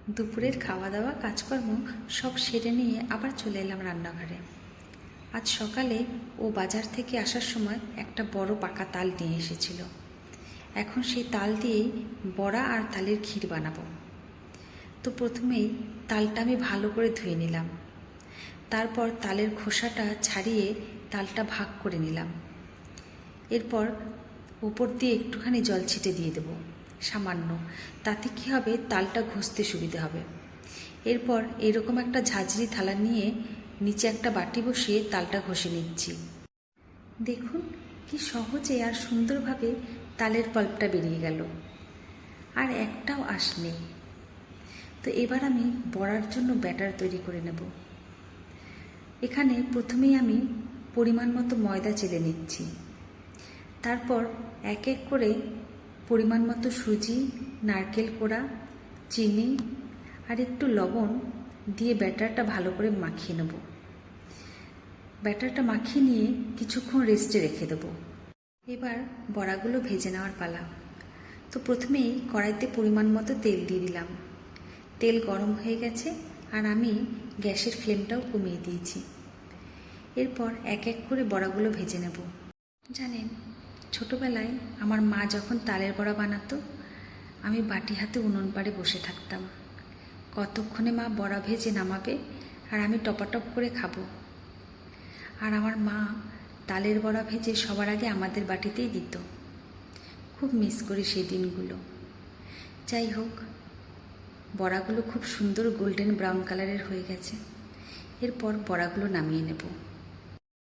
দুপুরের খাওয়া দাওয়া কাজকর্ম সব সেরে নিয়ে আবার চলে এলাম রান্নাঘরে। আজ সকালে ও বাজার থেকে আসার সময় একটা বড় পাকা তাল নিয়ে এসেছিল। এখন সেই তাল দিয়েই বড়া আর তালের ক্ষীর বানাবো। তো প্রথমেই তালটা আমি ভালো করে ধুয়ে নিলাম। তারপর তালের খোসাটা ছাড়িয়ে তালটা ভাগ করে নিলাম। এরপর উপর দিয়ে একটুখানি জল ছিটে দিয়ে দেব, সামান্য। তাতে কী হবে, তালটা ঘষতে সুবিধে হবে। এরপর এরকম একটা ঝাঁঝরি থালা নিয়ে নিচে একটা বাটি বসিয়ে তালটা ঘষে নিচ্ছি। দেখুন কি সহজে আর সুন্দরভাবে তালের পাল্পটা বেরিয়ে গেল, আর একটাও আঁশ নেই। তো এবার আমি বড়ার জন্য ব্যাটার তৈরি করে নেব। এখানে প্রথমেই আমি পরিমাণ মতো ময়দা চেলে নিচ্ছি। তারপর এক এক করে পরিমাণ মতো সুজি, নারকেল কোড়া, চিনি আর একটু লবণ দিয়ে ব্যাটারটা ভালো করে মাখিয়ে নেব। ব্যাটারটা মাখিয়ে নিয়ে কিছুক্ষণ রেস্টে রেখে দেবো। এবার বড়াগুলো ভেজে নেওয়ার পালা। তো প্রথমেই কড়াইতে পরিমাণ মতো তেল দিয়ে দিলাম। তেল গরম হয়ে গেছে আর আমি গ্যাসের ফ্লেমটাও কমিয়ে দিয়েছি। এরপর এক এক করে বড়াগুলো ভেজে নেব। জানেন, ছোটোবেলায় আমার মা যখন তালের বড়া বানাতো, আমি বাটি হাতে উনুন পাড়ে বসে থাকতাম। কতক্ষণে মা বড়া ভেজে নামাবে আর আমি টপাটপ করে খাবো। আর আমার মা তালের বড়া ভেজে সবার আগে আমাদের বাটিতেই দিত। খুব মিস করি সেই দিনগুলো। যাই হোক, বড়াগুলো খুব সুন্দর গোল্ডেন ব্রাউন কালারের হয়ে গেছে। এরপর বড়াগুলো নামিয়ে নেব।